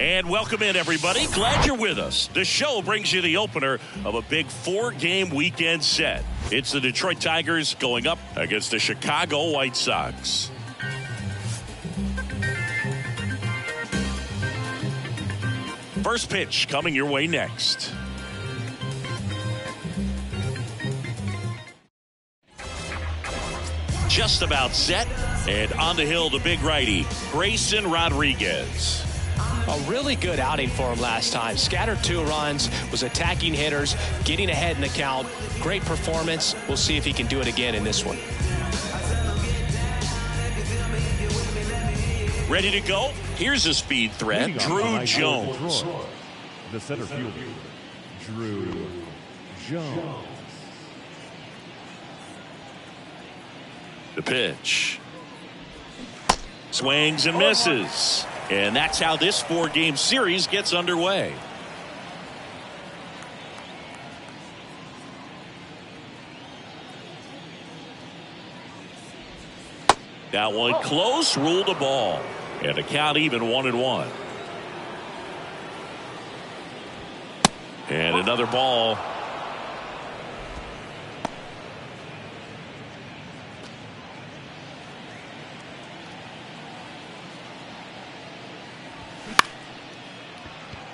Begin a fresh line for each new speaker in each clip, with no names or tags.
And welcome in, everybody. Glad you're with us. The show brings you the opener of a big 4-game weekend set. It's the Detroit Tigers going up against the Chicago White Sox. First pitch coming your way next. Just about set, and on the hill, the big righty, Grayson Rodriguez.
A really good outing for him last time. Scattered 2 runs, was attacking hitters, getting ahead in the count. Great performance. We'll see if he can do it again in this one.
Ready to go? Here's a speed threat, Drew Jones.
The center fielder, Drew Jones.
The pitch. Swings and misses. And that's how this 4-game series gets underway. That one close, ruled a ball. And the count even 1-1. And another ball.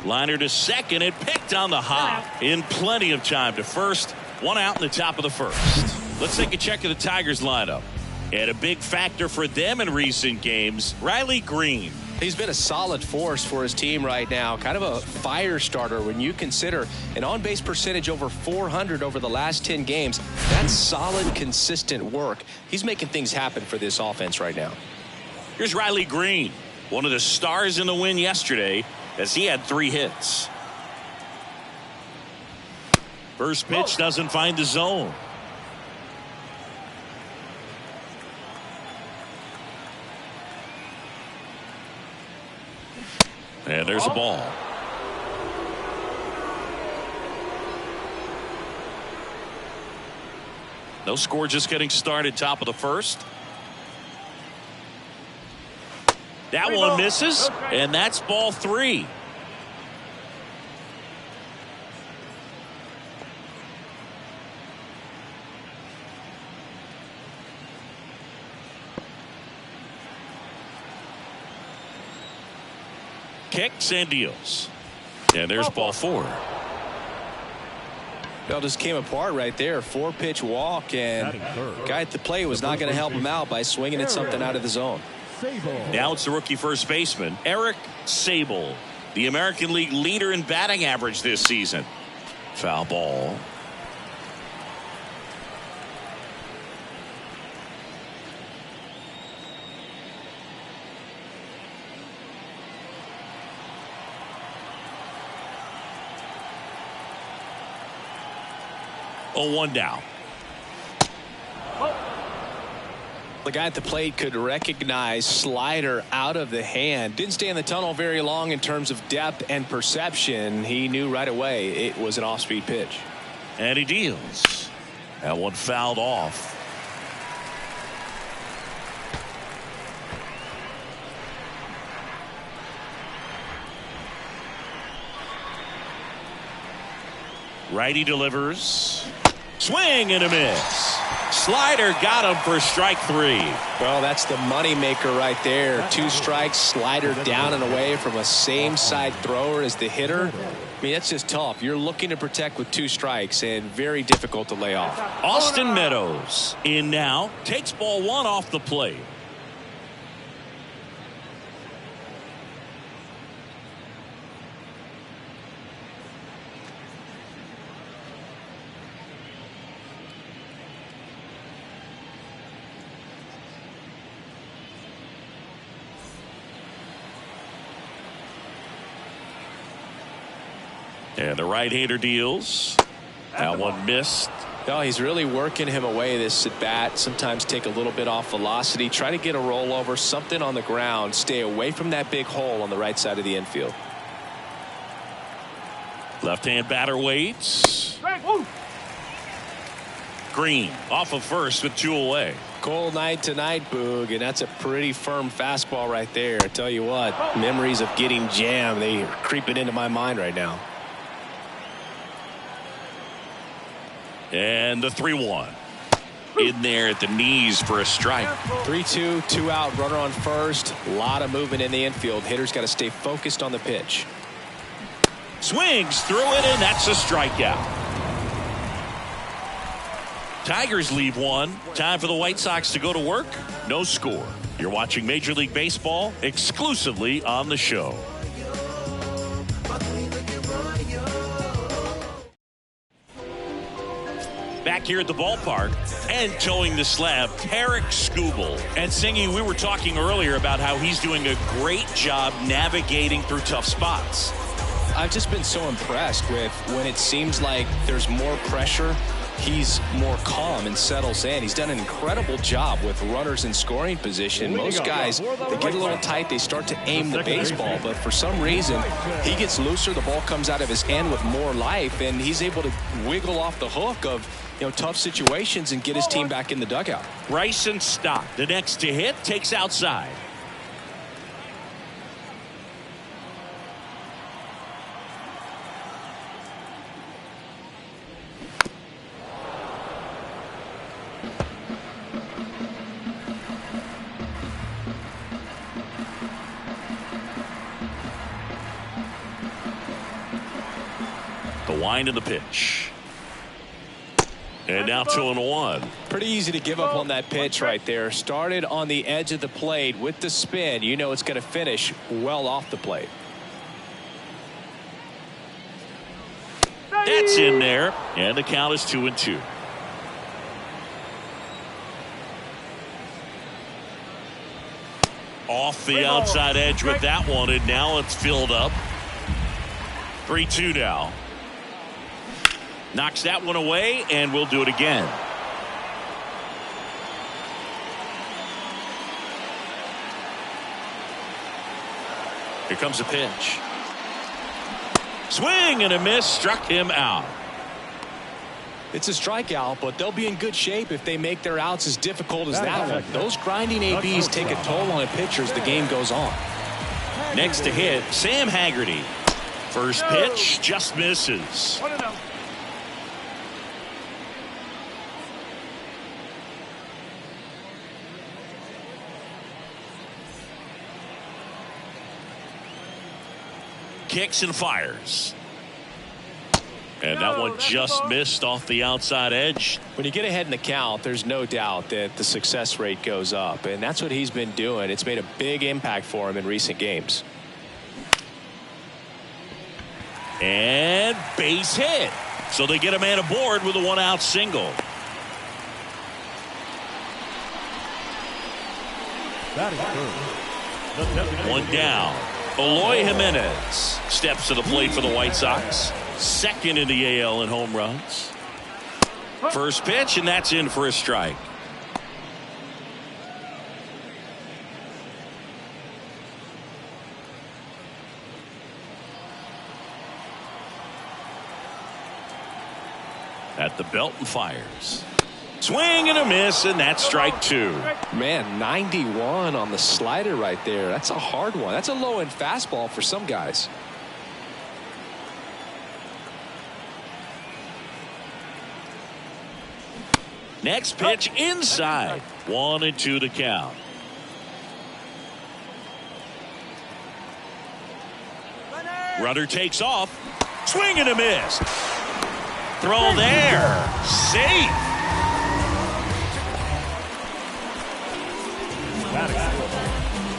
Liner to second, and picked on the hop in plenty of time to first. 1 out in the top of the first. Let's take a check of the Tigers lineup. And a big factor for them in recent games, Riley Green.
He's been a solid force for his team right now. Kind of a fire starter when you consider an on-base percentage over 400 over the last 10 games. That's solid, consistent work. He's making things happen for this offense right now.
Here's Riley Green, one of the stars in the win yesterday, as he had 3 hits. First pitch doesn't find the zone. And there's a ball. No score, just getting started, top of the first. That one misses, and that's ball 3. Kicks and deals. And there's ball 4.
Well, just came apart right there. 4-pitch walk, and guy at the plate was not going to help him out by swinging at something out of the zone.
Now it's the rookie first baseman, Eric Sable, the American League leader in batting average this season. Foul ball. Oh, 1 down.
The guy at the plate could recognize slider out of the hand. Didn't stay in the tunnel very long in terms of depth and perception. He knew right away it was an off-speed pitch.
And he deals. That one fouled off. Righty delivers. Swing and a miss. Slider got him for strike 3.
Well, that's the money maker right there. 2 strikes, slider down and away from a same side thrower as the hitter. I mean, that's just tough. You're looking to protect with 2 strikes and very difficult to lay off.
Austin Meadows in now, takes ball 1 off the plate. And the right-hander deals. That one missed.
No, he's really working him away this at bat. Sometimes take a little bit off velocity. Try to get a rollover, something on the ground. Stay away from that big hole on the right side of the infield.
Left-hand batter waits. Green off of first with 2 away.
Cold night tonight, Boog, and that's a pretty firm fastball right there. I tell you what, memories of getting jammed, they are creeping into my mind right now.
And the 3-1. In there at the knees for a strike.
3-2, 2 out, runner on first. A lot of movement in the infield. Hitter's got to stay focused on the pitch.
Swings through it, and that's a strikeout. Tigers leave one. Time for the White Sox to go to work. No score. You're watching Major League Baseball exclusively on the show. Back here at the ballpark and towing the slab, Tarek Skubal. And Singy, we were talking earlier about how he's doing a great job navigating through tough spots.
I've just been so impressed with when it seems like there's more pressure, he's more calm and settles in. He's done an incredible job with runners in scoring position. Most guys, they get a little tight, they start to aim the baseball, but for some reason, he gets looser, the ball comes out of his hand with more life, and he's able to wiggle off the hook of tough situations and get his team back in the dugout.
Bryson Stott, the next to hit, takes outside. The wind of the pitch. And now 2-1.
Pretty easy to give up on that pitch right there. Started on the edge of the plate with the spin. You know it's going to finish well off the plate.
That's in there. And the count is 2-2. Off the outside edge with that one, and now it's filled up. 3-2 now. Knocks that one away, and we'll do it again. Here comes a pitch. Swing and a miss, struck him out.
It's a strikeout, but they'll be in good shape if they make their outs as difficult as that one. Those grinding ABs take a toll on a pitcher as the game goes on.
Next to hit, Sam Haggerty. First pitch just misses. Kicks and fires. And that one just missed off the outside edge.
When you get ahead in the count, there's no doubt that the success rate goes up, and that's what he's been doing. It's made a big impact for him in recent games.
And base hit. So they get a man aboard with a 1-out single. One down. Eloy Jimenez steps to the plate for the White Sox. Second in the AL in home runs. First pitch, and that's in for a strike. At the belt and fires. Swing and a miss, and that's strike 2.
Man, 91 on the slider right there. That's a hard one. That's a low-end fastball for some guys.
Next pitch inside. 1-2 to count. Runner takes off. Swing and a miss. Throw there. Safe.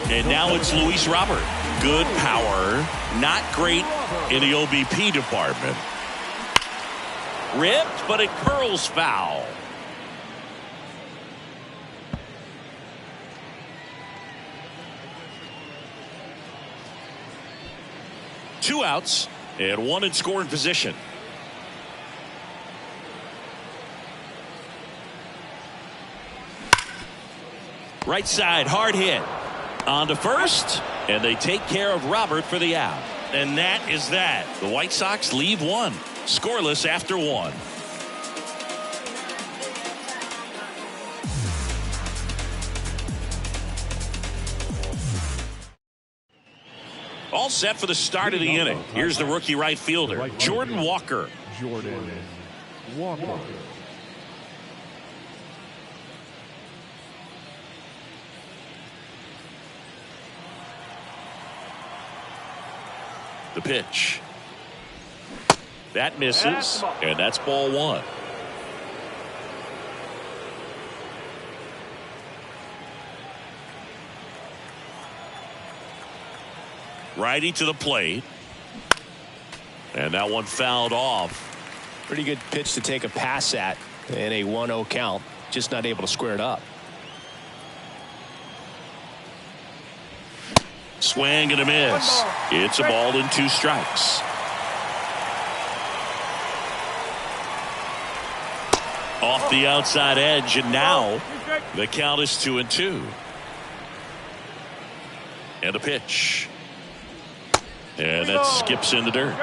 And now it's Luis Robert. Good power. Not great in the OBP department. Ripped, but it curls foul. Two outs and one in scoring position. Right side, hard hit. On to first, and they take care of Robert for the out. And that is that. The White Sox leave one. Scoreless after one. All set for the start of the inning. Here's the rookie right fielder, Jordan Walker.
Jordan Walker.
The pitch. That misses, and that's ball one. Righty to the plate. And that one fouled off.
Pretty good pitch to take a pass at in a 1-0 count. Just not able to square it up.
Swing and a miss. It's a ball and 2 strikes. Off the outside edge, and now the count is 2-2. And a pitch. And that skips in the dirt.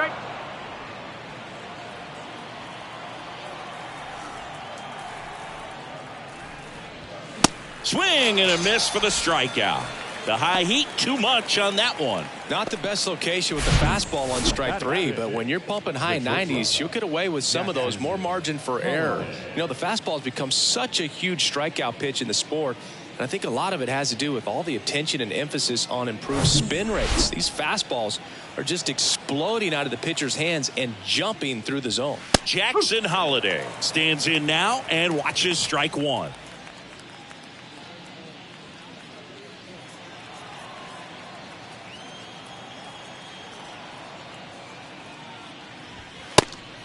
Swing and a miss for the strikeout. The high heat, too much on that one.
Not the best location with the fastball on strike 3, but when you're pumping high 90s, you'll get away with some of those. More margin for error. You know, the fastball has become such a huge strikeout pitch in the sport. And I think a lot of it has to do with all the attention and emphasis on improved spin rates. These fastballs are just exploding out of the pitcher's hands and jumping through the zone.
Jackson Holliday stands in now and watches strike 1.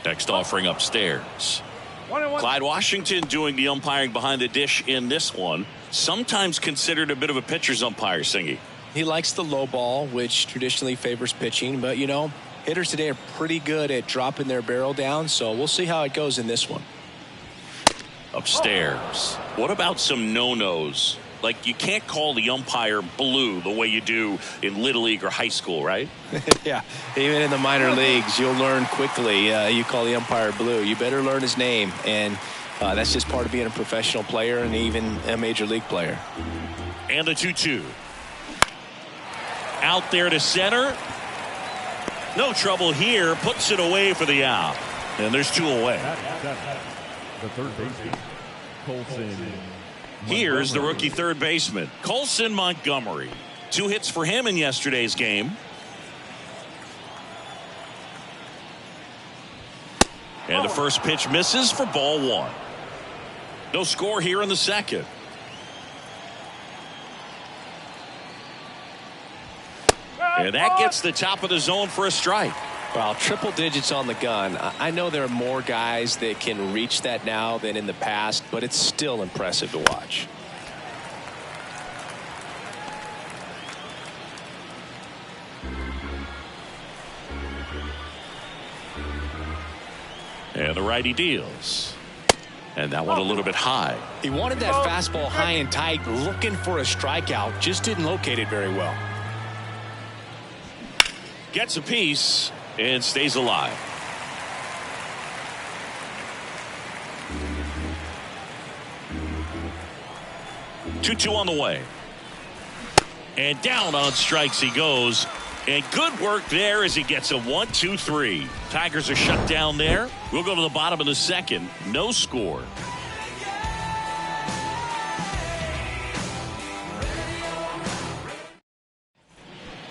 Next offering upstairs. Clyde Washington doing the umpiring behind the dish in this one. Sometimes considered a bit of a pitcher's umpire, Singy.
He likes the low ball, which traditionally favors pitching. But, you know, hitters today are pretty good at dropping their barrel down. So we'll see how it goes in this one.
Upstairs. What about some no-nos? Like, you can't call the umpire blue the way you do in Little League or high school, right?
Yeah, even in the minor leagues, you'll learn quickly. You call the umpire blue. You better learn his name. And that's just part of being a professional player and even a major league player.
And the 2-2. Out there to center. No trouble here. Puts it away for the out. And there's 2 away.
The third baseman, Colson.
Here's the rookie third baseman, Colson Montgomery. 2 hits for him in yesterday's game. And the first pitch misses for ball 1. No score here in the second. And that gets the top of the zone for a strike.
Well, triple digits on the gun. I know there are more guys that can reach that now than in the past, but it's still impressive to watch.
And the righty deals. And that one a little bit high.
He wanted that fastball high and tight, looking for a strikeout. Just didn't locate it very well.
Gets a piece and stays alive. Two on the way. And down on strikes he goes. And good work there as he gets a 1-2-3. Tigers are shut down there. We'll go to the bottom of the second. No score.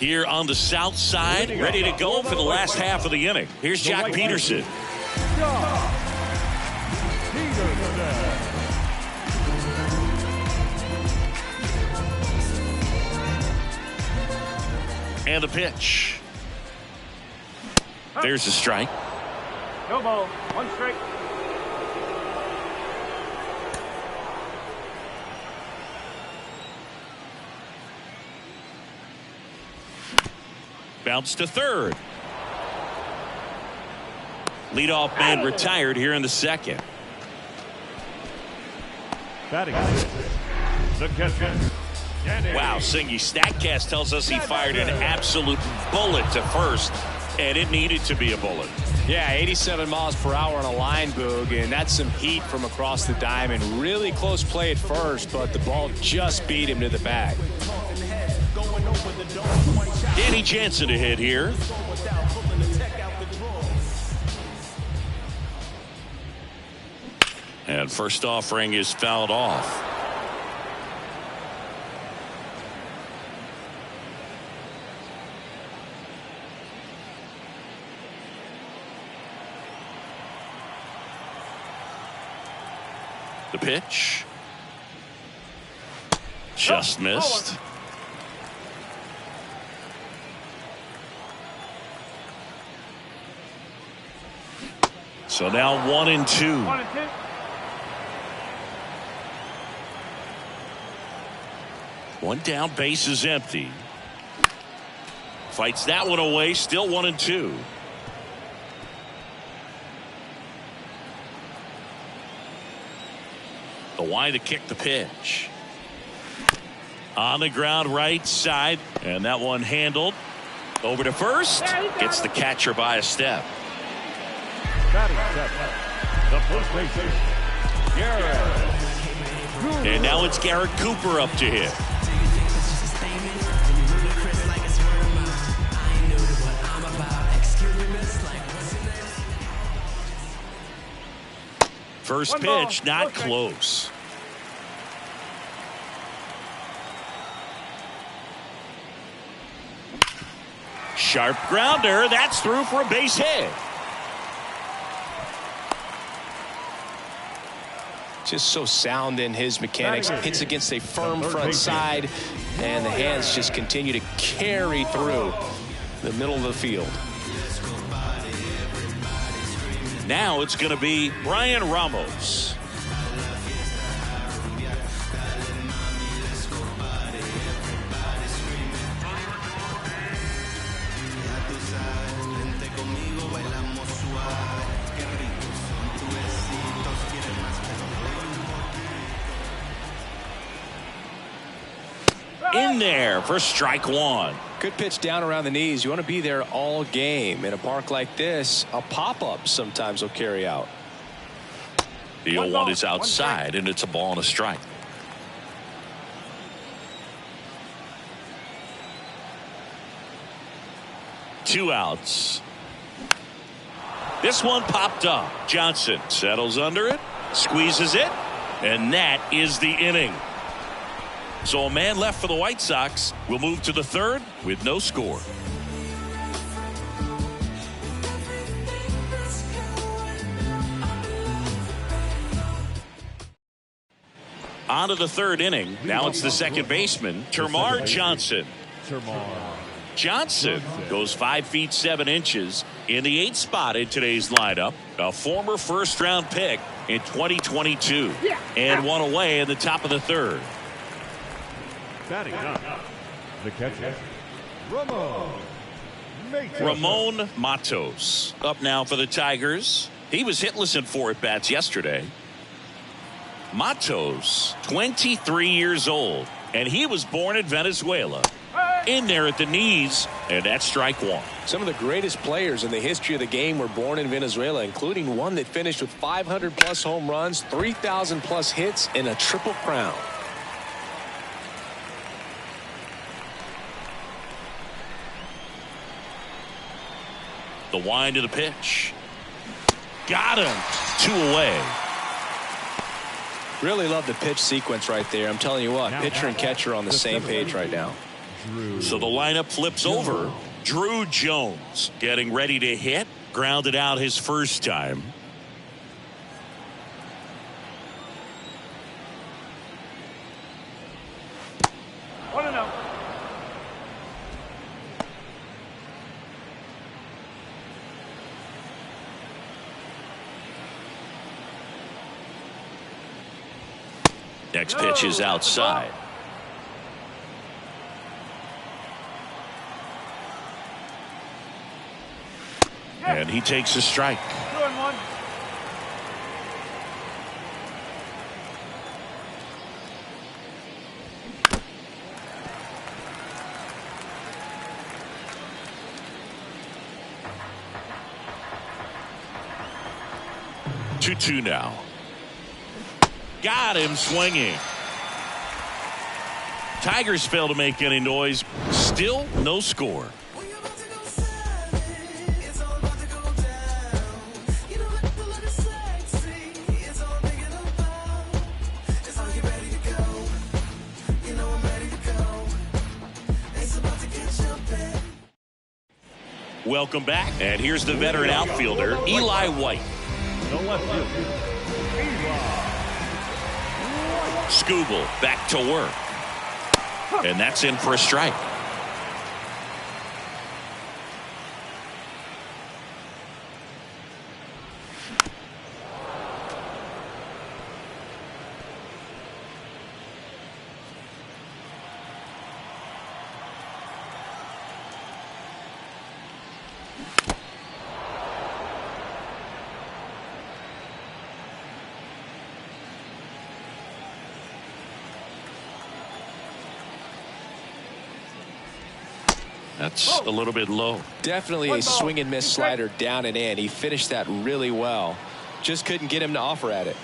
Here on the south side, ready to go for the last half of the inning. Here's Jack Peterson. And the pitch. There's a strike.
No ball, 1 strike.
Bounce to third. Leadoff man retired here in the second.
Batting the catcher.
Wow, Singy, StatCast tells us he fired an absolute bullet to first, and it needed to be a bullet.
Yeah, 87 miles per hour on a line, Boog, and that's some heat from across the diamond. Really close play at first, but the ball just beat him to the bag.
Danny Danny Jansen to hit here. And first offering is fouled off. The pitch. Just missed. So now 1-2.
1-2.
One down, base is empty. Fights that one away, still 1-2. The wide to kick the pitch. On the ground right side, and that one handled. Over to first. Gets the catcher by a step.
Batting seven, the first baseman, Garrett.
And now it's Garrett Cooper up to hit. First pitch, not close. Sharp grounder, that's through for a base hit.
Just so sound in his mechanics. Hits against a firm front side, and the hands just continue to carry through the middle of the field.
Now it's going to be Brian Ramos. In there for strike one.
Good pitch down around the knees. You want to be there all game. In a park like this, a pop-up sometimes will carry out.
The 0-1 is outside, and it's a ball and a strike. Two outs. This one popped up. Johnson settles under it, squeezes it, and that is the inning. So a man left for the White Sox. Will move to the third with no score. On to the third inning. Now it's the second baseman, Termarr Johnson. Johnson goes 5 feet 7 inches in the 8th spot in today's lineup. A former first-round pick in 2022. And one away in the top of the third.
Batting up, the catcher,
Ramon Matos up now for the Tigers. He was hitless in 4 at-bats yesterday. Matos, 23 years old, and he was born in Venezuela. In there at the knees, and that's strike one.
Some of the greatest players in the history of the game were born in Venezuela, including one that finished with 500-plus home runs, 3,000-plus hits, and a triple crown.
The wind of the pitch. Got him. 2 away.
Really love the pitch sequence right there. I'm telling you what, pitcher and catcher on the same page right now.
So the lineup flips over. Drew Jones getting ready to hit. Grounded out his first time. Next pitch is outside. And he takes a strike.
2-1.
Two now. Got him swinging. Tigers fail to make any noise. Still no score. Welcome back. And here's the veteran outfielder, Eli White.
The left fielder, Eli.
Skubal back to work. And that's in for a strike. That's a little bit low.
Definitely a swing and miss slider down and in. He finished that really well. Just couldn't get him to offer at it.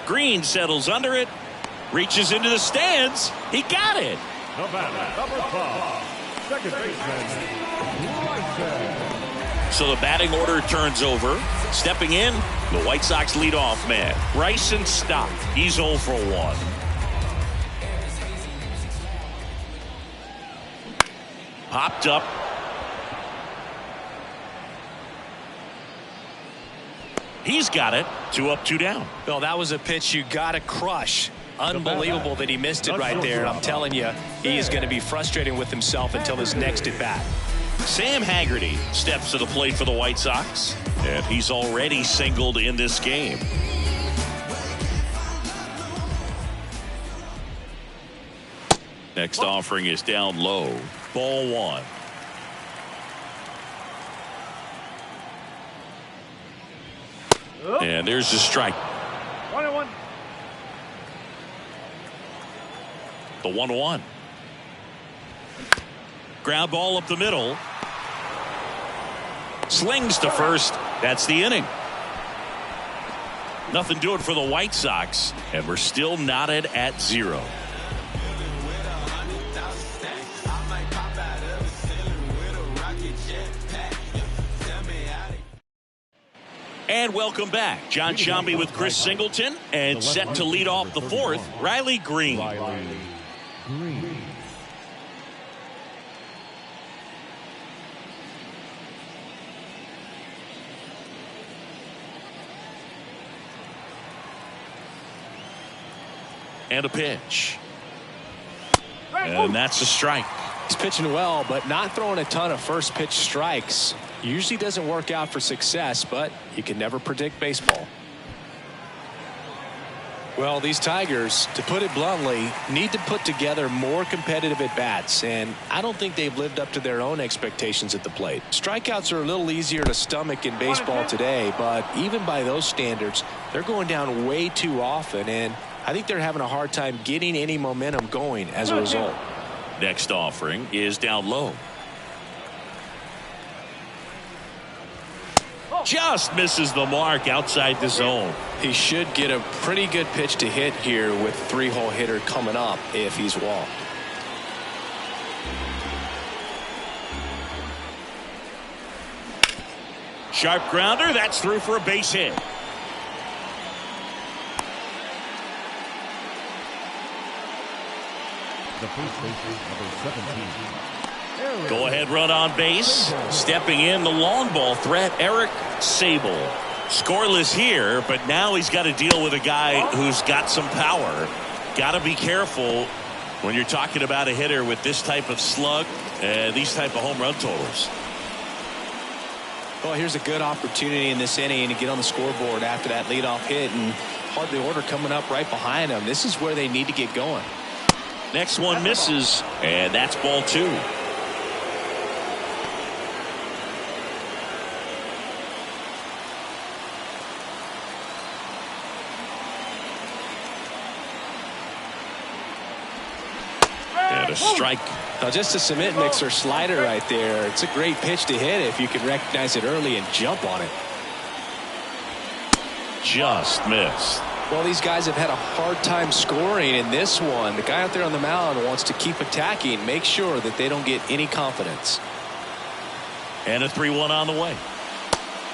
Green settles under it. Reaches into the stands. He got it.
The batter, number 5, second baseman, Bryson.
So the batting order turns over. Stepping in, the White Sox leadoff man, Bryson Stott. He's 0 for 1. Popped up. He's got it. 2 up, 2 down.
Well, that was a pitch you got to crush. Unbelievable that he missed it right there. And I'm telling you, he is going to be frustrated with himself until his next at bat.
Sam Haggerty steps to the plate for the White Sox, and he's already singled in this game. Next offering is down low. Ball 1. And there's the strike.
1-1.
The 1-1. Ground ball up the middle. Slings to first. That's the inning. Nothing doing for the White Sox, and we're still knotted at 0. And welcome back. John Shambi with Chris Singleton, and set to lead off the 4th, Riley Green.
Riley Green.
And a pitch. And that's a strike.
He's pitching well, but not throwing a ton of first pitch strikes. Usually doesn't work out for success, but you can never predict baseball. Well, these Tigers, to put it bluntly, need to put together more competitive at-bats, and I don't think they've lived up to their own expectations at the plate. Strikeouts are a little easier to stomach in baseball today, but even by those standards, they're going down way too often, and I think they're having a hard time getting any momentum going as a result.
Next offering is down low. Just misses the mark outside the zone.
He should get a pretty good pitch to hit here with 3-hole hitter coming up if he's walked.
Sharp grounder. That's through for a base hit.
The first baseman, number 17.
Go ahead run on base. Stepping in, the long ball threat, Eric Sable. Scoreless here, but now he's got to deal with a guy who's got some power. Got to be careful when you're talking about a hitter with this type of slug and these type of home run totals.
Well, here's a good opportunity in this inning to get on the scoreboard after that leadoff hit, and hardly order coming up right behind them. This is where they need to get going.
Next one misses, and that's ball 2. And a strike.
Now, just a cement mixer slider right there. It's a great pitch to hit if you can recognize it early and jump on it.
Just missed.
Well, these guys have had a hard time scoring in this one. The guy out there on the mound wants to keep attacking, make sure that they don't get any confidence.
And a 3-1 on the way.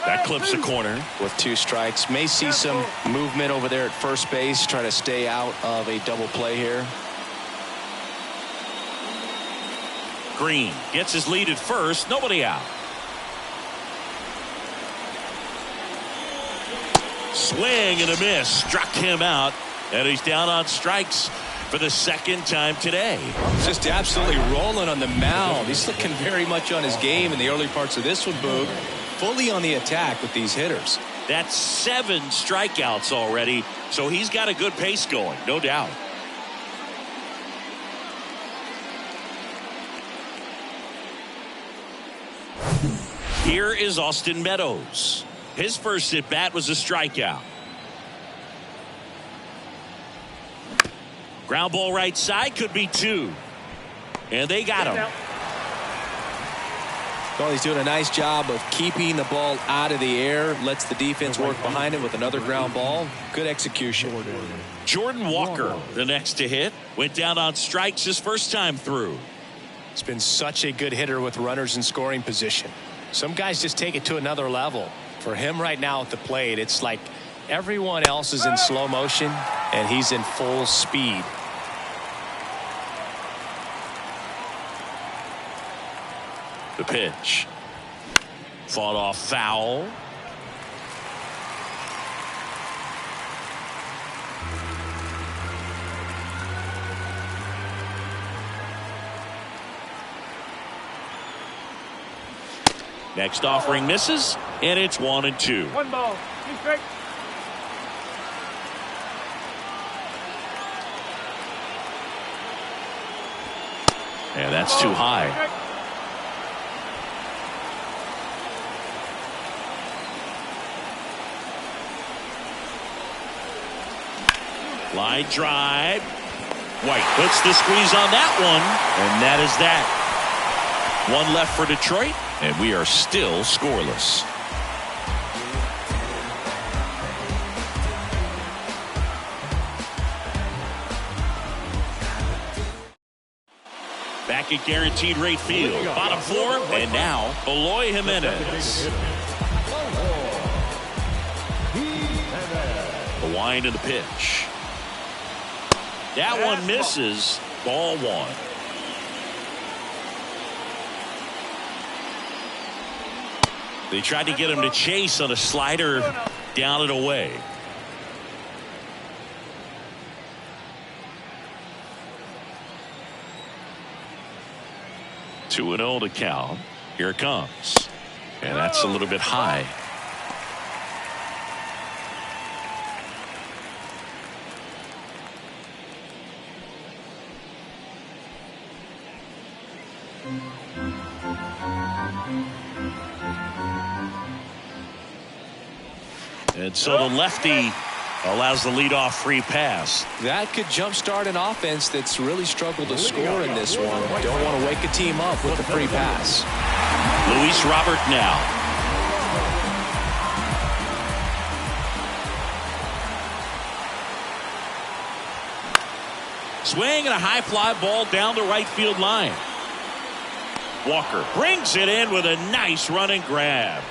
That clips the corner.
With 2 strikes, may see some movement over there at first base, try to stay out of a double play here.
Green gets his lead at first. Nobody out. Swing and a miss. Struck him out. And he's down on strikes for the second time today.
Just absolutely rolling on the mound. He's looking very much on his game in the early parts of this one, Boog. Fully on the attack with these hitters.
That's 7 strikeouts already. So he's got a good pace going, no doubt. Here is Austin Meadows. His first at bat was a strikeout. Ground ball right side, could be 2. And they got him.
Well, he's doing a nice job of keeping the ball out of the air. Lets the defense work behind him with another ground ball. Good execution.
Jordan Walker, the next to hit. Went down on strikes his first time through.
He's been such a good hitter with runners in scoring position. Some guys just take it to another level. For him right now at the plate, it's like everyone else is in slow motion and he's in full speed.
The pitch. Fought off foul. Next offering misses, and it's 1-2.
1 ball, 2 strikes.
And that's too high. Line drive. White puts the squeeze on that one, and that is that. 1 left for Detroit, and we are still scoreless. Back at Guaranteed Rate Field, bottom 4, and now Eloy Jimenez. The wind of the pitch. That one misses. Ball 1. They tried to get him to chase on a slider down and away. Two and 0 to count. Here it comes. And that's a little bit high. And so the lefty allows the leadoff free pass.
That could jumpstart an offense that's really struggled to score in this one. Don't want to wake a team up with the free pass.
Luis Robert now. Swing and a high fly ball down the right field line. Walker brings it in with a nice running grab.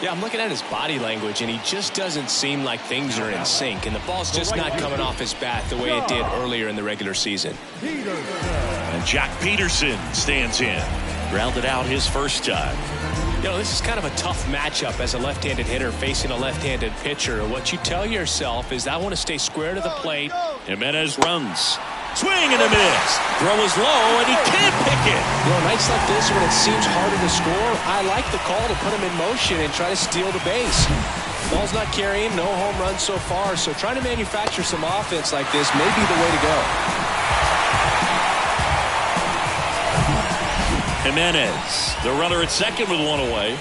Yeah, I'm looking at his body language, and he just doesn't seem like things are in sync, and the ball's just not coming off his bat the way it did earlier in the regular season.
And Jack Peterson stands in. Grounded out his first time.
You know, this is kind of a tough matchup as a left-handed hitter facing a left-handed pitcher. What you tell yourself is I want to stay square to the plate.
Jimenez runs. Swing and a miss. Throw is low, and he can't pick it.
You know, nights like this when it seems harder to score, I like the call to put him in motion and try to steal the base. Ball's not carrying, no home runs so far, so trying to manufacture some offense like this may be the way to go.
Jimenez, the runner at second with 1 away.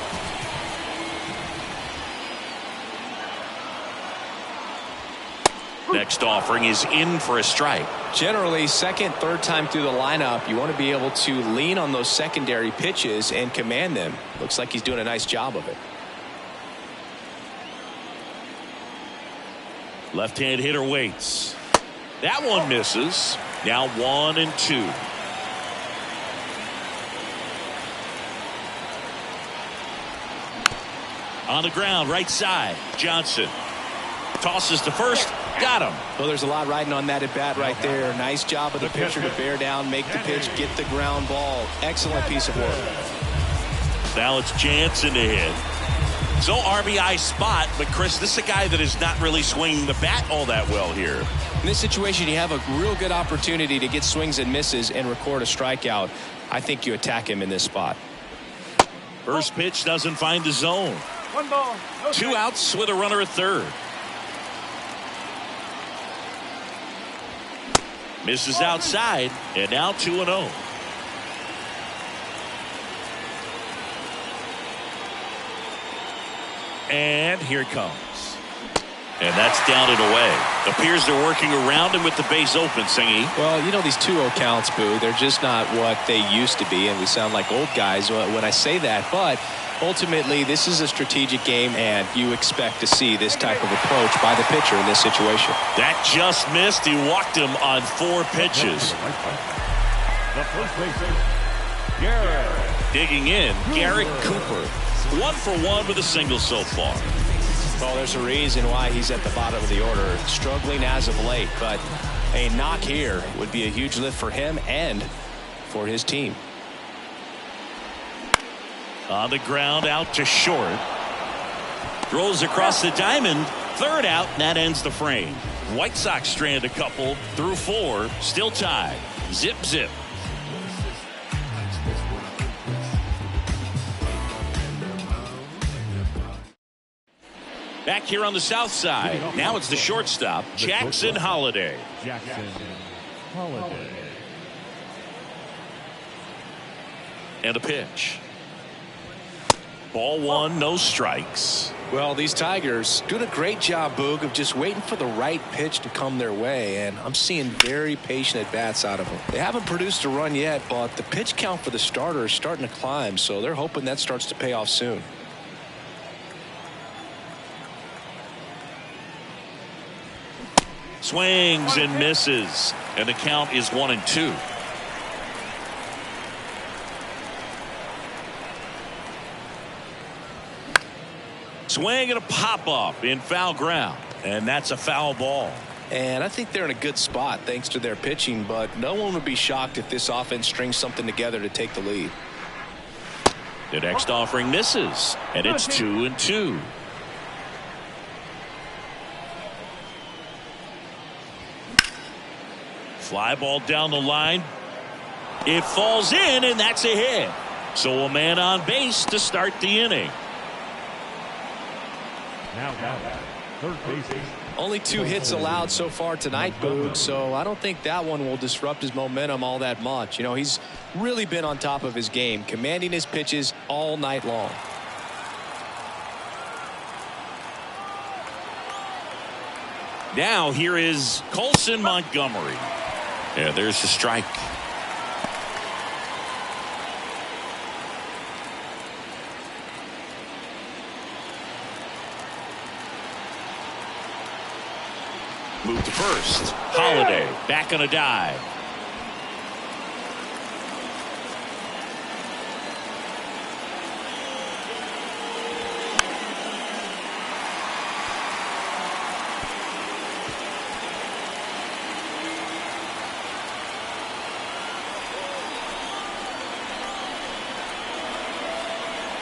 Next offering is in for a strike.
Generally, second, third time through the lineup, you want to be able to lean on those secondary pitches and command them. Looks like he's doing a nice job of it.
Left-hand hitter waits. That one misses. Now 1-2. On the ground, right side. Johnson tosses to first. Got him.
Well, there's a lot riding on that at bat right there. Nice job of the pitcher to bear down, make the pitch, get the ground ball. Excellent piece of work.
Now it's Jansen to hit. So RBI spot, but Chris, this is a guy that is not really swinging the bat all that well here.
In this situation, you have a real good opportunity to get swings and misses and record a strikeout. I think you attack him in this spot.
First pitch doesn't find the zone.
1 ball. No
2
strike.
outs with a runner at third. Misses outside, and now 2-0. And here it comes. And that's down and away. Appears they're working around him with the base open, Singy.
Well, you know, these 2-0 counts, Boo, they're just not what they used to be, and we sound like old guys when I say that. But ultimately, this is a strategic game, and you expect to see this type of approach by the pitcher in this situation.
That just missed. He walked him on 4 pitches.
The first baseman, Garrett.
Digging in, Garrett Cooper. 1 for 1 with a single so far.
Well, there's a reason why he's at the bottom of the order. Struggling as of late, but a knock here would be a huge lift for him and for his team.
On the ground, out to short. Throws across the diamond. Third out, and that ends the frame. White Sox strand a couple through 4. Still tied. Zip, zip. Back here on the south side. Now it's the shortstop, Jackson Holliday.
Jackson Holliday.
And a pitch. Ball 1, no strikes.
Well, these Tigers doing a great job, Boog, of just waiting for the right pitch to come their way, and I'm seeing very patient at-bats out of them. They haven't produced a run yet, but the pitch count for the starter is starting to climb, so they're hoping that starts to pay off soon.
Swings and misses, and the count is 1-2. Swing and a pop-up in foul ground, and that's a foul ball.
And I think they're in a good spot thanks to their pitching, but no one would be shocked if this offense strings something together to take the lead.
The next offering misses, and it's 2-2. Fly ball down the line. It falls in, and that's a hit. So a man on base to start the inning.
Now, third baseman.
Only 2 hits allowed so far tonight, Boog, so I don't think that one will disrupt his momentum all that much. You know, he's really been on top of his game, commanding his pitches all night long.
Now here is Colson Montgomery. Yeah, there's the strike. Move to first. Holiday back on a dive.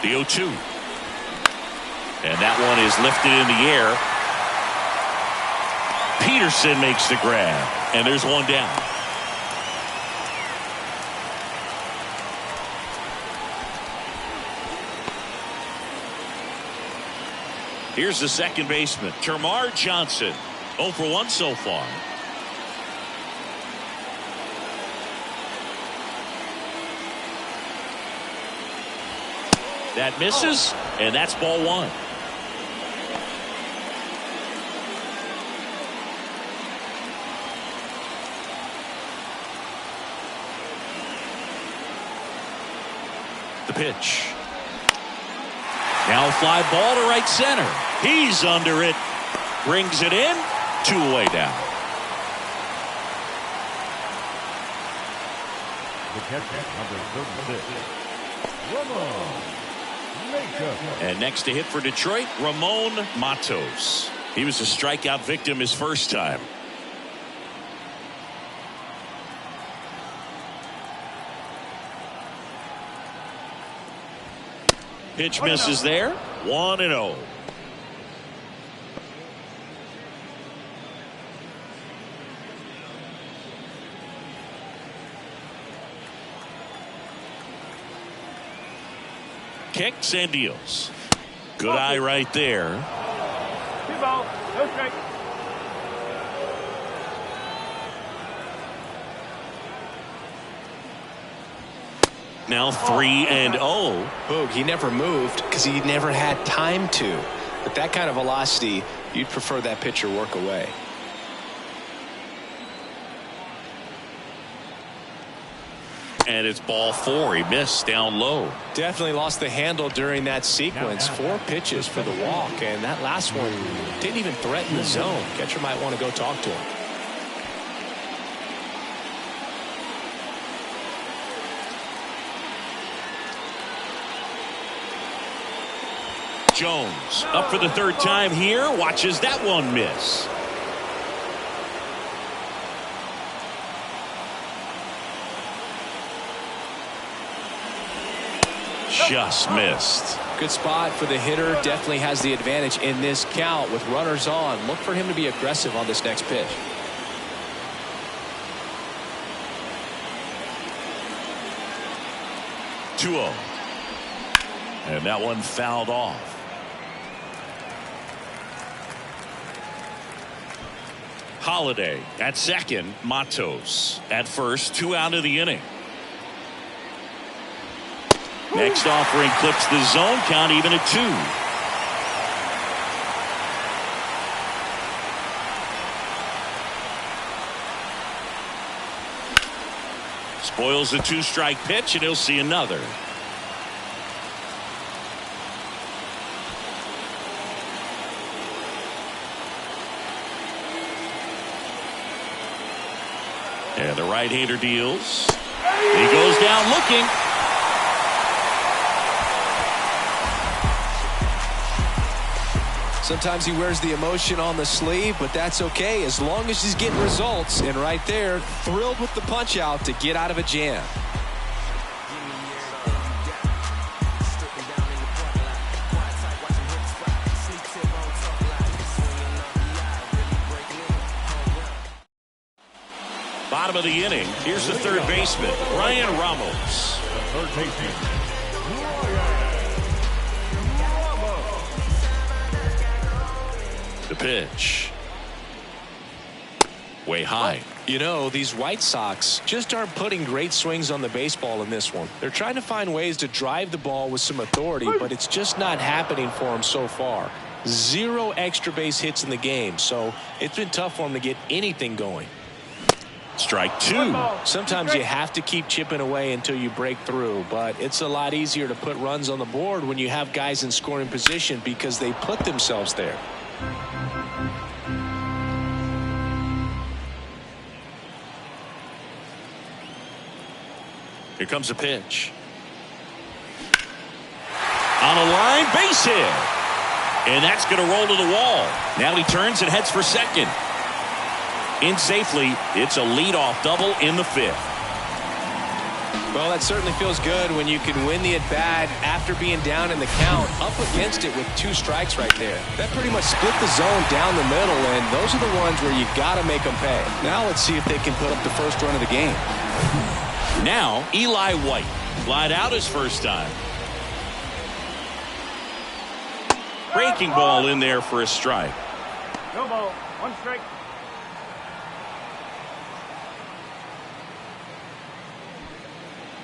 The 0-2. And that one is lifted in the air. Peterson makes the grab. And there's one down. Here's the second baseman, Termarr Johnson. 0 for 1 so far. That misses, and that's ball 1. The pitch. Now a fly ball to right center. He's under it. Brings it in. 2 away down.
The catcher, number 36, Ramon.
And next to hit for Detroit, Ramon Matos. He was a strikeout victim his first time. Pitch misses there. 1-0. Kicks and deals. Good eye right there.
2 balls, no strike.
Now 3-0.
Boog, he never moved because he never had time to. With that kind of velocity, you'd prefer that pitcher work away.
And it's ball 4. He missed down low.
Definitely lost the handle during that sequence. 4 pitches for the walk, and that last one didn't even threaten the zone. Catcher might want to go talk to him.
Jones up for the 3rd time here. Watches that one miss. Just missed.
Good spot for the hitter. Definitely has the advantage in this count with runners on. Look for him to be aggressive on this next pitch.
(2-0). And that one fouled off. Holiday at second. Matos at first. 2 out of the inning. Next offering clips the zone count even at 2. Spoils the 2-strike pitch, and he'll see another. And the right-hander deals. He goes down looking.
Sometimes he wears the emotion on the sleeve, but that's okay as long as he's getting results. And right there, thrilled with the punch out to get out of a jam.
Bottom of the inning. Here's the 3rd baseman, Ryan Ramos.
The 3rd baseman.
The pitch. Way high.
You know, these White Sox just aren't putting great swings on the baseball in this one. They're trying to find ways to drive the ball with some authority, but it's just not happening for them so far. 0 extra base hits in the game, so it's been tough for them to get anything going.
Strike 2.
Sometimes you have to keep chipping away until you break through, but it's a lot easier to put runs on the board when you have guys in scoring position because they put themselves there.
Here comes a pitch. On a line, base hit. And that's going to roll to the wall. Now he turns and heads for second. In safely, it's a leadoff double in the 5th.
Well, that certainly feels good when you can win the at-bat after being down in the count, up against it with 2 strikes right there. That pretty much split the zone down the middle, and those are the ones where you got to make them pay. Now let's see if they can put up the first run of the game.
Now, Eli White. Flied out his first time. Breaking ball in there for a strike.
No ball, 1 strike.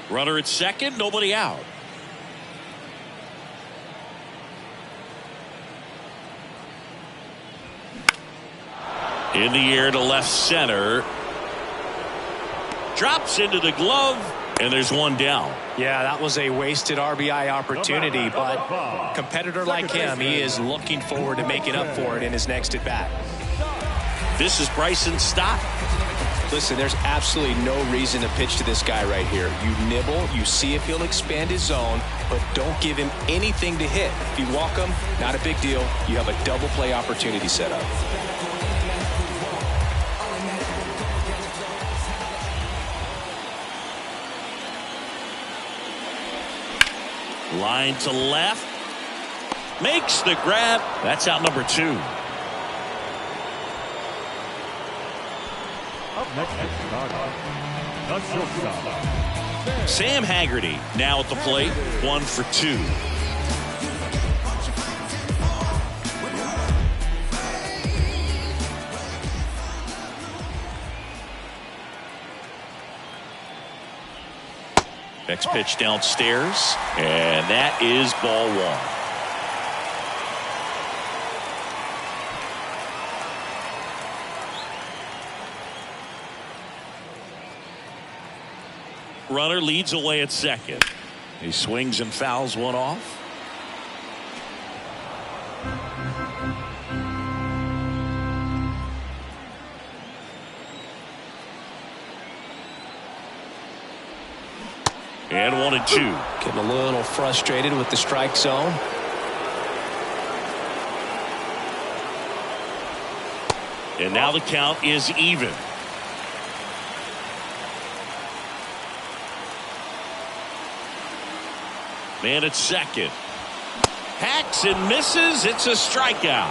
Runner at second, nobody out. In the air to left center. Drops into the glove, and there's one down.
Yeah, that was a wasted RBI opportunity, but a competitor like him, he is looking forward to making up for it in his next at-bat.
This is Bryson Stott.
Listen, there's absolutely no reason to pitch to this guy right here. You nibble, you see if he'll expand his zone, but don't give him anything to hit. If you walk him, not a big deal. You have a double play opportunity set up.
Line to left. Makes the grab. That's out number 2.
Up next is Chicago, the shortstop,
Sam Haggerty now at the plate. 1 for 2. Next pitch downstairs, and that is ball 1. Runner leads away at second. He swings and fouls one off. And 1-2.
Getting a little frustrated with the strike zone.
And now the count is even. Man at second. Hacks and misses. It's a strikeout.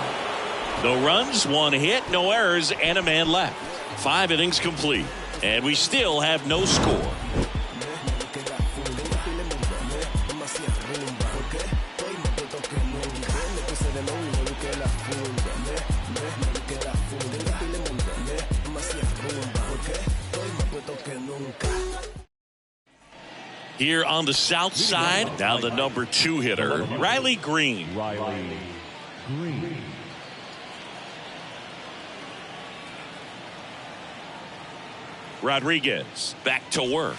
No runs, 1 hit, no errors, and a man left. 5 innings complete. And we still have no score. Here on the south side, now the number 2 hitter, Riley Green.
Riley Green.
Rodriguez back to work.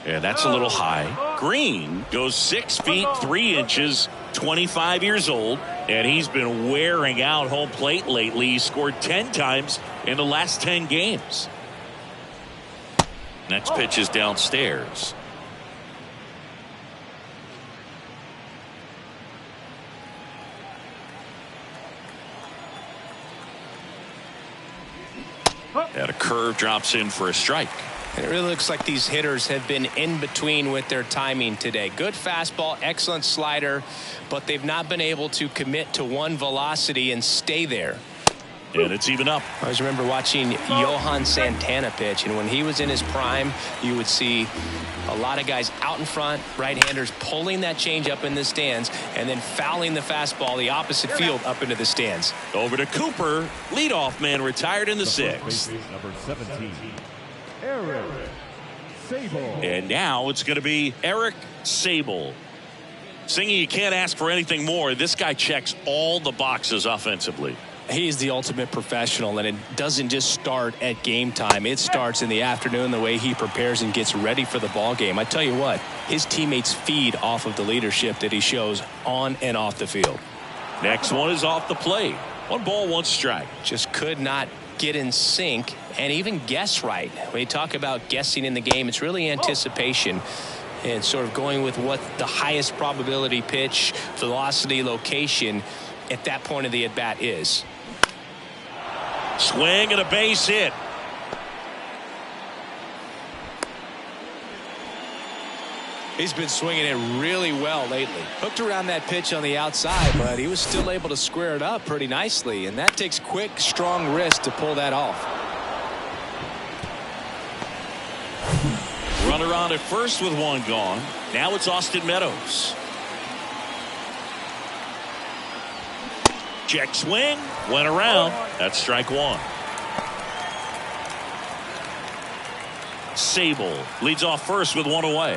And that's a little high. Green goes 6 feet 3 inches, 25 years old, and he's been wearing out home plate lately. He scored 10 times in the last 10 games. Next pitch is downstairs. And a curve drops in for a strike.
And it really looks like these hitters have been in between with their timing today. Good fastball, excellent slider, but they've not been able to commit to one velocity and stay there.
And it's even up.
I always remember watching Johan Santana pitch, and when he was in his prime, you would see a lot of guys out in front, right-handers pulling that change up in the stands and then fouling the fastball the opposite field up into the stands.
Over to Cooper. Leadoff man retired in the 6th.
Number 17, Eric Sable.
And now it's going to be Eric Sable. Singy, you can't ask for anything more. This guy checks all the boxes offensively.
He's the ultimate professional, and it doesn't just start at game time. It starts in the afternoon, the way he prepares and gets ready for the ball game. I tell you what, his teammates feed off of the leadership that he shows on and off the field.
Next one is off the plate. 1 ball, 1 strike.
Just could not get in sync and even guess right. When you talk about guessing in the game, it's really anticipation and sort of going with what the highest probability pitch, velocity, location at that point of the at-bat is.
Swing and a base hit.
He's been swinging it really well lately. Hooked around that pitch on the outside, but he was still able to square it up pretty nicely, and that takes quick, strong wrist to pull that off.
Runner on at first with 1 gone. Now it's Austin Meadows. Check swing, went around. That's strike 1. Sable leads off first with 1 away.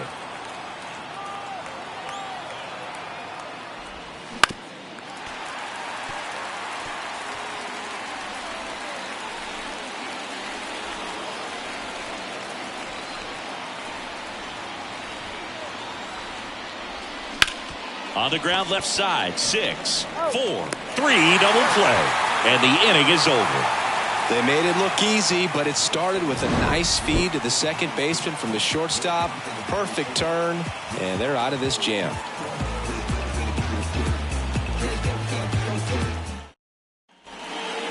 On the ground left side, 6, 4, 3, double play. And the inning is over.
They made it look easy, but it started with a nice feed to the second baseman from the shortstop. Perfect turn, and they're out of this jam.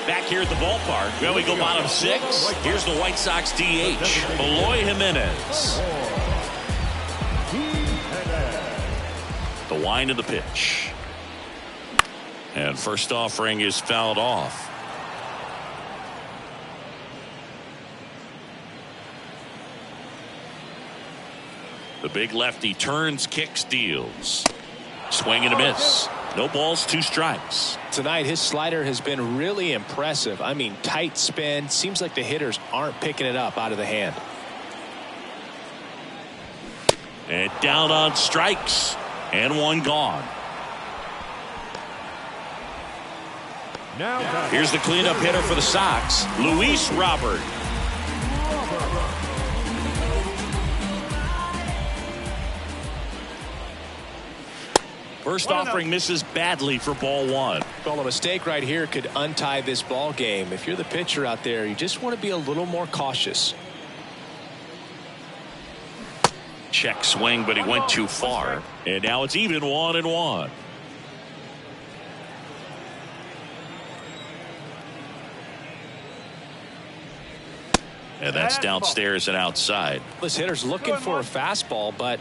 Back here at the ballpark, well, we go bottom 6. Here's the White Sox DH, Eloy Jimenez. The wind of the pitch. And first offering is fouled off. The big lefty turns, kicks, deals. Swing and a miss. No balls, 2 strikes.
Tonight, his slider has been really impressive. I mean, tight spin. Seems like the hitters aren't picking it up out of the hand.
And down on strikes. And 1 gone.
Now
here's the cleanup hitter for the Sox, Luis Robert. First offering misses badly for ball 1.
Well, a mistake right here could untie this ball game. If you're the pitcher out there, you just want to be a little more cautious.
Check swing, but he went too far. And now it's even 1-1. And that's downstairs and outside.
This hitter's looking for a fastball, but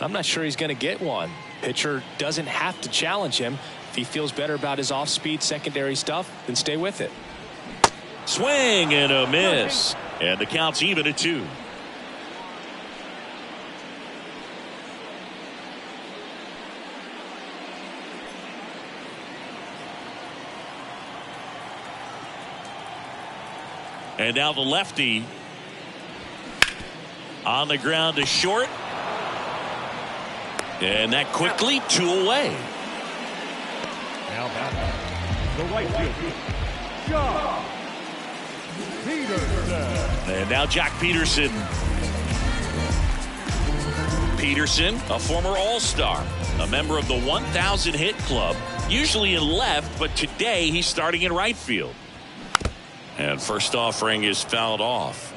I'm not sure he's going to get one. Pitcher doesn't have to challenge him. If he feels better about his off-speed secondary stuff, then stay with it.
Swing and a miss. And the count's even at 2. And now the lefty on the ground to short. And that quickly 2 away.
Now back. The right fielder, Jock Peterson.
And now Jock Peterson. Peterson, a former All-Star, a member of the 1,000 hit club, usually in left, but today he's starting in right field. And first offering is fouled off.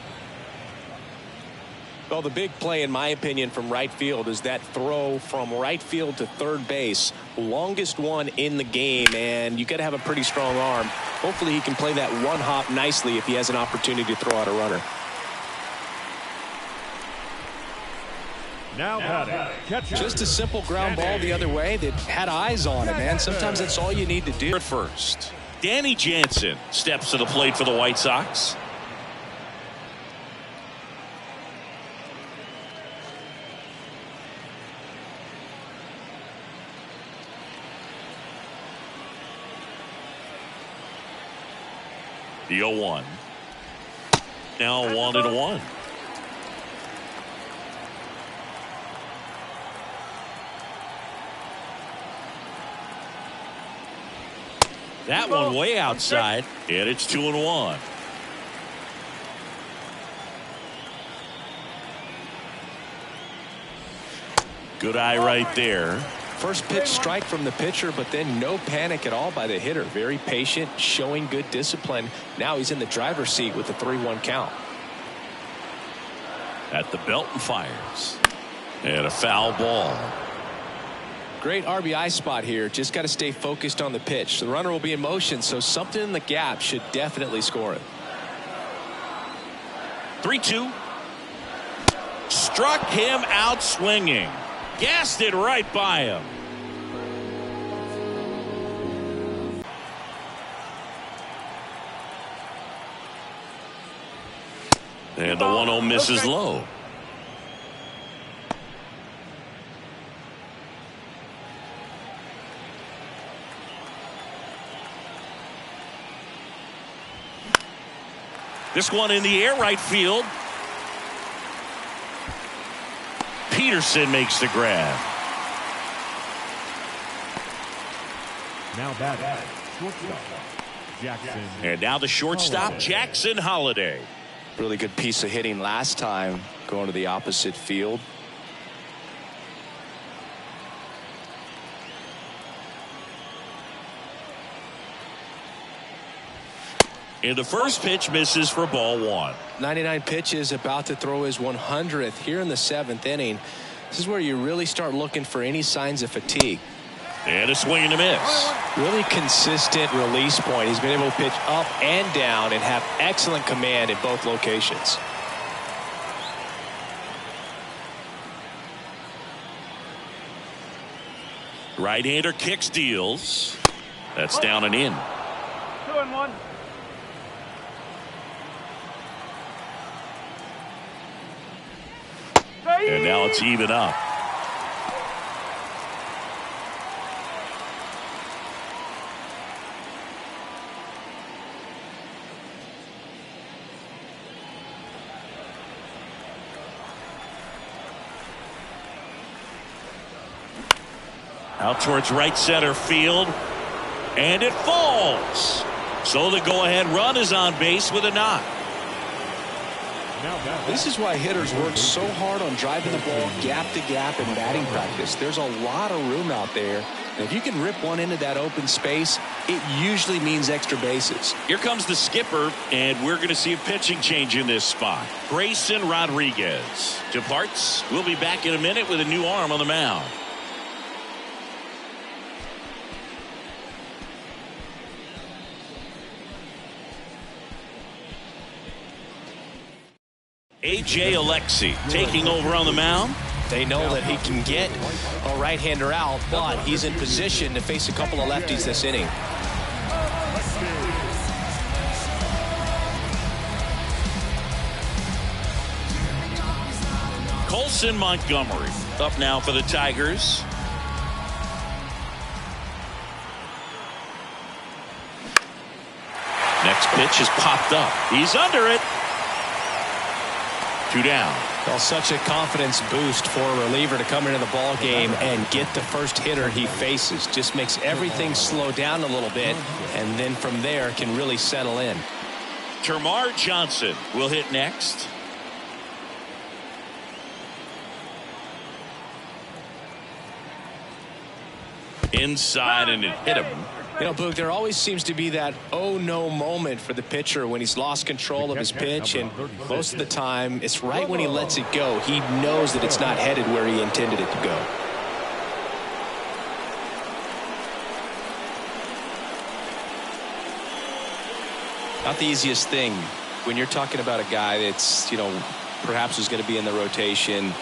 Well, the big play, in my opinion, from right field is that throw from right field to third base. Longest one in the game, and you got to have a pretty strong arm. Hopefully he can play that one hop nicely if he has an opportunity to throw out a runner.
Now batting, catcher.
Just a simple ground ball the other way that had eyes on it, man. Sometimes that's all you need to do.
At first, Danny Jansen steps to the plate for the White Sox. The 0-1. Now 1-1. That one way outside, and it's 2-1. Good eye right there.
First pitch strike from the pitcher, but then no panic at all by the hitter. Very patient, showing good discipline. Now he's in the driver's seat with the 3-1 count.
At the belt and fires. And a foul ball.
Great RBI spot here. Just got to stay focused on the pitch. The runner will be in motion, so something in the gap should definitely score it.
3-2. Struck him out swinging. Gassed it right by him. And the 1-0 misses low. This one in the air, right field. Peterson makes the grab.
Now batting, shortstop, Jackson.
And now the shortstop,
Holliday.
Jackson Holliday.
Really good piece of hitting last time, going to the opposite field.
And the first pitch misses for ball 1.
99 pitches, about to throw his 100th here in the 7th inning. This is where you really start looking for any signs of fatigue.
And a swing and a miss.
Really consistent release point. He's been able to pitch up and down and have excellent command in both locations.
Right-hander kicks, deals. That's down and in.
2-1.
And now it's even up. Out towards right center field. And it falls. So the go-ahead run is on base with a knock.
This is why hitters work so hard on driving the ball gap to gap in batting practice. There's a lot of room out there. And if you can rip one into that open space, it usually means extra bases.
Here comes the skipper, and we're going to see a pitching change in this spot. Grayson Rodriguez departs. We'll be back in a minute with a new arm on the mound. A.J. Alexi taking over on the mound.
They know that he can get a right-hander out, but he's in position to face a couple of lefties this inning.
Colson Montgomery up now for the Tigers. Next pitch is popped up. He's under it. 2 down.
Well, such a confidence boost for a reliever to come into the ball game and get the first hitter he faces. Just makes everything slow down a little bit, and then from there can really settle in.
Termarr Johnson will hit next. Inside, and it hit him.
You know, Boog, there always seems to be that oh no moment for the pitcher when he's lost control of his pitch, and most of the time it's right when he lets it go. He knows that it's not headed where he intended it to go. Not the easiest thing when you're talking about a guy that's, you know, perhaps is going to be in the rotation,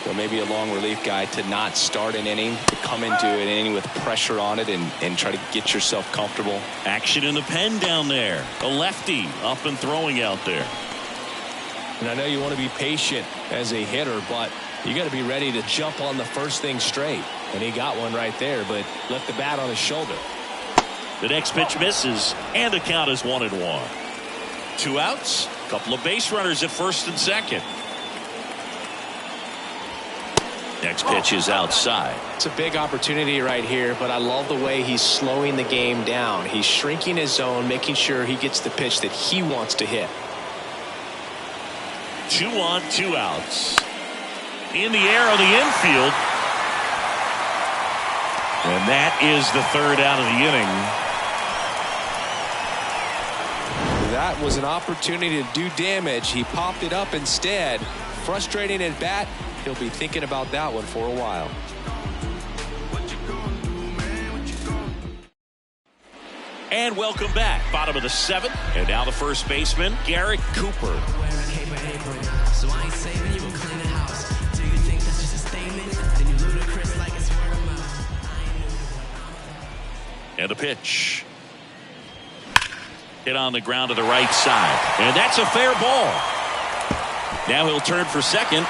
or maybe a long relief guy, to not start an inning, to come into an inning with pressure on it and try to get yourself comfortable.
Action in the pen down there. A lefty up and throwing out there.
And I know you want to be patient as a hitter, but you got to be ready to jump on the first thing straight. And he got one right there, but left the bat on his shoulder.
The next pitch misses, and the count is 1-1. 2 outs, couple of base runners at first and second. Next pitch is outside.
It's a big opportunity right here, but I love the way he's slowing the game down. He's shrinking his zone, making sure he gets the pitch that he wants to hit.
2 on, 2 outs. In the air on the infield. And that is the 3rd out of the inning.
That was an opportunity to do damage. He popped it up instead. Frustrating at bat. He'll be thinking about that one for a while.
And welcome back. Bottom of the 7th. And now the first baseman, Garrett Cooper. And the pitch. Hit on the ground to the right side. And that's a fair ball. Now he'll turn for second.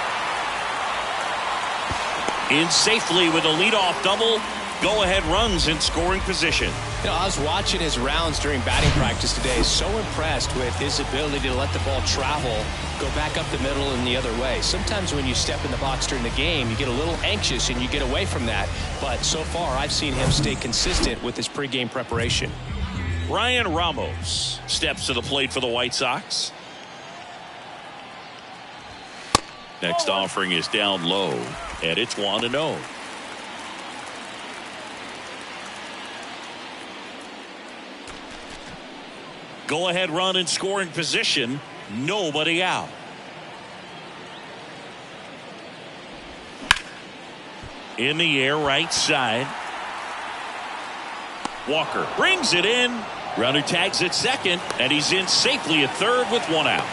In safely with a leadoff double. Go-ahead runs in scoring position.
You know, I was watching his rounds during batting practice today. So impressed with his ability to let the ball travel, go back up the middle and the other way. Sometimes when you step in the box during the game, you get a little anxious and you get away from that. But so far, I've seen him stay consistent with his pregame preparation.
Ryan Ramos steps to the plate for the White Sox. Next offering is down low, and it's 1-0. Go ahead run in scoring position. Nobody out. In the air, right side. Walker brings it in. Runner tags at second, and he's in safely at third with one out.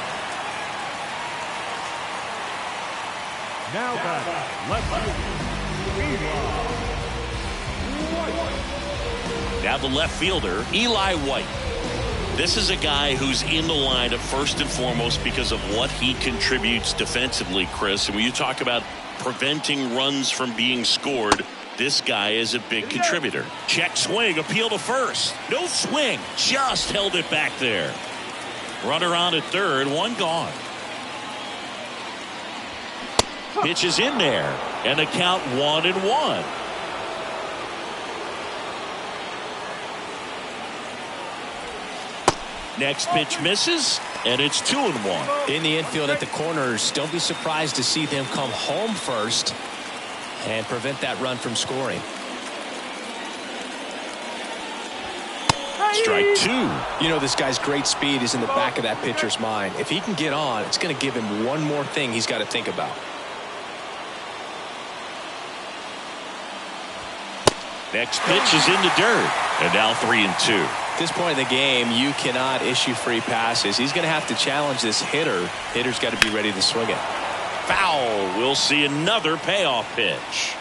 Now back, left fielder,
Now the left fielder, Eli White. This is a guy who's in the lineup first and foremost because of what he contributes defensively, Chris. And when you talk about preventing runs from being scored, this guy is a big contributor. Check swing, appeal to first. No swing, just held it back there. Runner on at third, one gone. Pitch is in there, and the count 1-1. Next pitch misses, and it's 2-1.
In the infield at the corners, don't be surprised to see them come home first and prevent that run from scoring.
Strike two.
You know, this guy's great speed is in the back of that pitcher's mind. If he can get on, it's going to give him one more thing he's got to think about.
Next pitch is in the dirt, and now 3-2.
At this point in the game, you cannot issue free passes. He's going to have to challenge this hitter. Hitter's got to be ready to swing it.
Foul. We'll see another payoff pitch.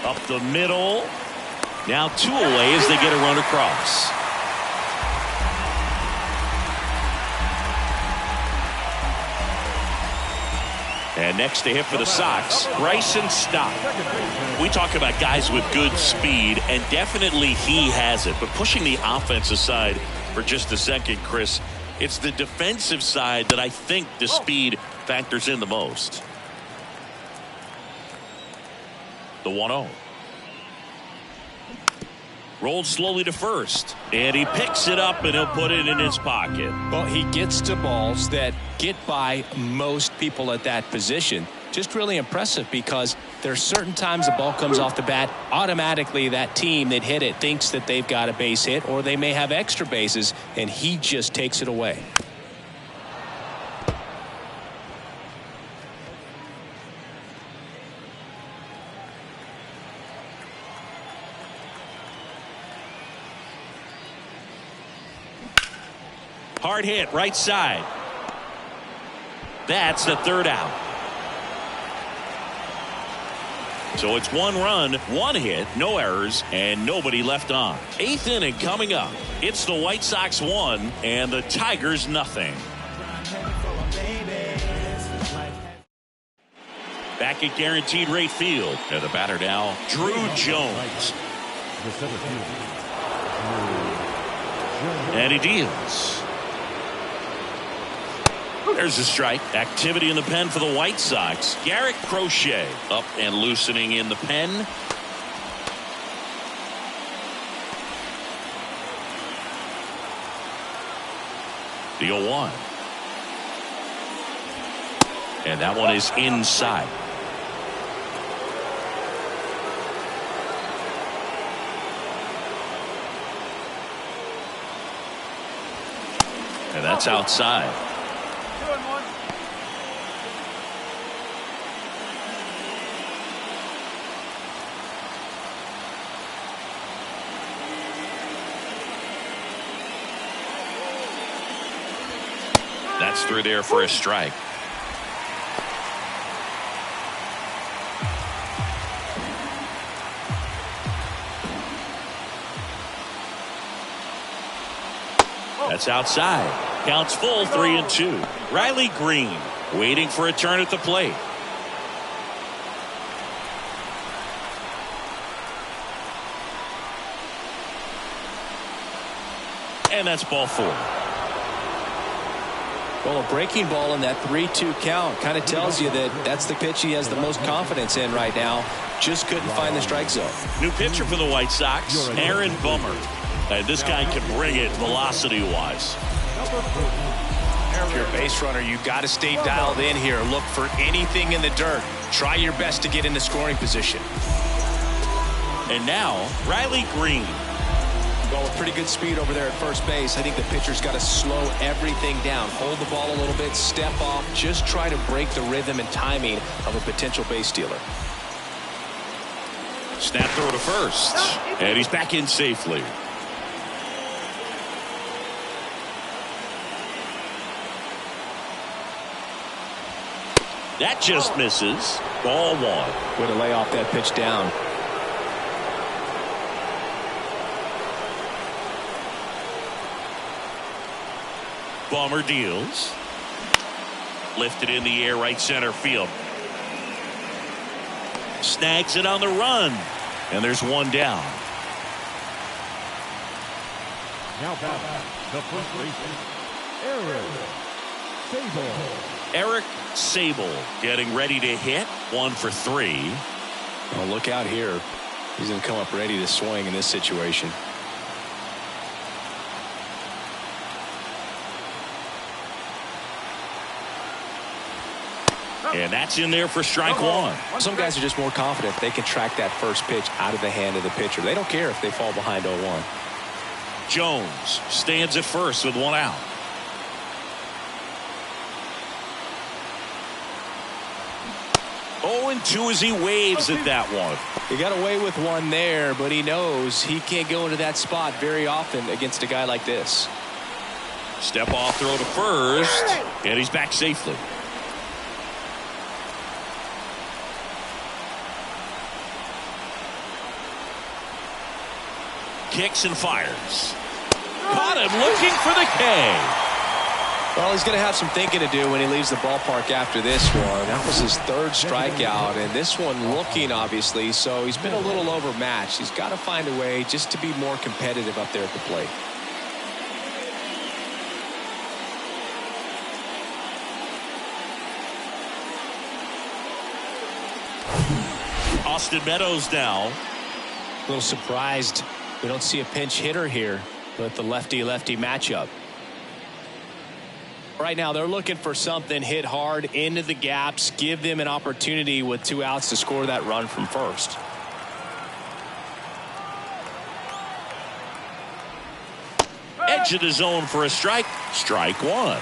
Up the middle. Now 2 away as they get a run across. And next to hit for the Sox, Bryson Stott. We talk about guys with good speed, and definitely he has it. But pushing the offense aside for just a second, Chris, it's the defensive side that I think the speed factors in the most. The 1-0. Rolled slowly to first, and he picks it up, and he'll put it in his pocket.
Well, he gets to balls that get by most people at that position. Just really impressive because there are certain times the ball comes off the bat, automatically that team that hit it thinks that they've got a base hit, or they may have extra bases, and he just takes it away.
Hard hit, right side. That's the third out. So it's 1 run, 1 hit, no errors, and nobody left on. 8th inning coming up. It's the White Sox 1 and the Tigers nothing. Back at Guaranteed Rate Field. And the batter now, Drew Jones. And he deals. There's a strike. Activity in the pen for the White Sox. Garrett Crochet up and loosening in the pen. The 0-1. And that one is inside. And that's outside. That's through there for a strike. That's outside. Counts full, 3-2. Riley Green waiting for a turn at the plate. And that's ball 4.
Well, a breaking ball in that 3-2 count kind of tells you that that's the pitch he has the most confidence in right now. Just couldn't find the strike zone.
New pitcher for the White Sox, Aaron Bummer. And this guy can bring it velocity-wise.
If you're a base runner, you got to stay dialed in here. Look for anything in the dirt. Try your best to get into scoring position.
And now, Riley Green.
Well, with pretty good speed over there at first base, I think the pitcher's got to slow everything down. Hold the ball a little bit, step off, just try to break the rhythm and timing of a potential base stealer.
Snap throw to first. And he's back in safely. That just misses. Ball one.
Way to lay off that pitch down.
Bomber deals. Lifted in the air, right center field. Snags it on the run. And there's one down.
Now back, the first baseman,
Eric Sable getting ready to hit. 1 for 3.
Oh, look out here. He's going to come up ready to swing in this situation.
And that's in there for strike one.
Some guys are just more confident they can track that first pitch out of the hand of the pitcher. They don't care if they fall behind 0-1.
Jones stands at first with one out. Oh, and 2 as he waves at that one.
He got away with one there, but he knows he can't go into that spot very often against a guy like this.
Step off throw to first, and he's back safely. Kicks and fires. Caught him looking for the K.
Well, he's going to have some thinking to do when he leaves the ballpark after this one. That was his 3rd strikeout, and this one looking, obviously, so he's been a little overmatched. He's got to find a way just to be more competitive up there at the plate.
Austin Meadows now.
A little surprised we don't see a pinch hitter here with the lefty-lefty matchup. Right now, they're looking for something hit hard into the gaps, give them an opportunity with 2 outs to score that run from first.
Edge of the zone for a strike. Strike one.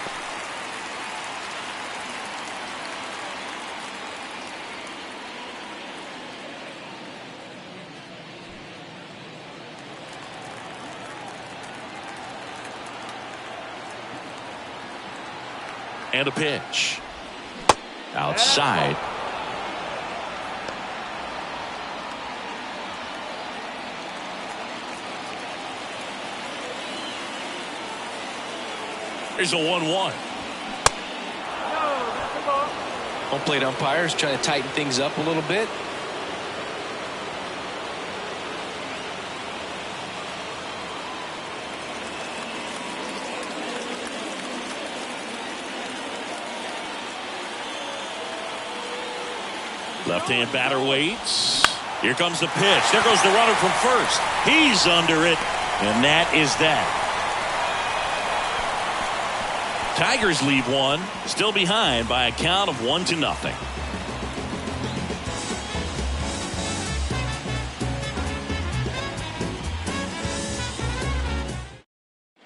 And a pitch. Outside. Here's a 1-1.
Home plate umpires trying to tighten things up a little bit.
Left-hand batter waits. Here comes the pitch. There goes the runner from first. He's under it, and that is that. Tigers lead one, still behind by a count of 1-0.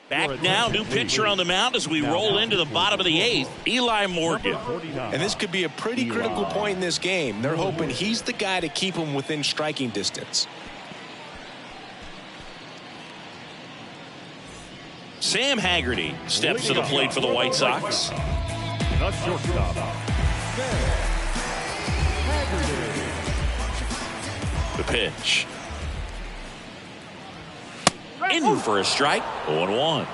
Back now, new pitcher on the mound as we roll into the bottom of the 8th, Eli Morgan.
And this could be a pretty critical point in this game. They're hoping he's the guy to keep them within striking distance.
Sam Haggerty steps to the plate for the White Sox.
The shortstop,
The pitch. In for a strike. 0-1.